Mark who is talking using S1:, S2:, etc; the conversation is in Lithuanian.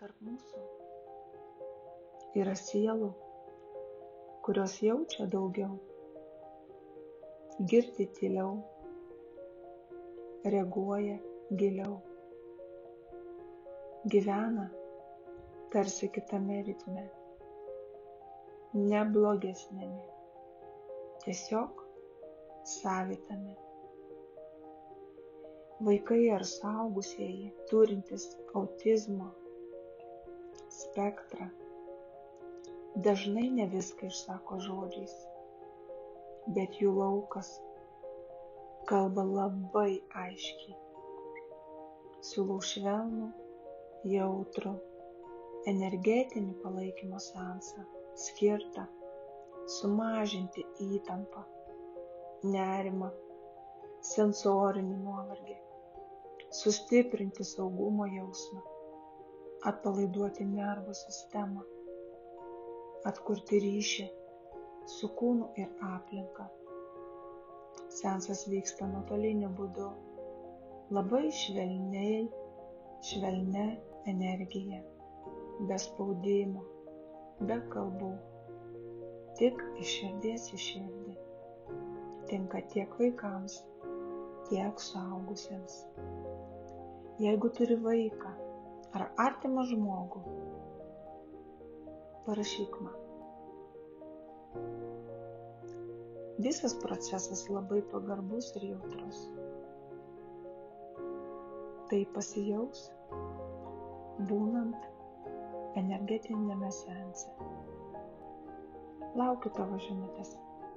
S1: Tarp mūsų yra sielų, kurios jaučia daugiau, girdi tyliau, reaguoja giliau, gyvena tarsi kitame ritme, ne blogesnėme, tiesiog savitame. Vaikai ar suaugusieji turintys autizmo spektrą dažnai ne viską išsako žodžiais, bet jų laukas kalba labai aiškiai. Siūlau švelnų, jautrų, energetinį palaikymo seansą, skirtą sumažinti įtampą, nerimą, sensorinį nuovargį, sustiprinti saugumo jausmą, atpalaiduoti nervų sistemą, atkurti ryšį su kūnu ir aplinka. Seansas vyksta nuotoliniu būdu, labai švelnia energija, be spaudimo, be kalbų, tik iš širdies į širdį. Tinka tiek vaikams, tiek suaugusiems. Jeigu turi vaiką ar artimą žmogų, parašyk man. Visas procesas labai pagarbus ir jautrus. Tai pasijaus, būnant energetinėme seanse. Laukiu tavo žinutės.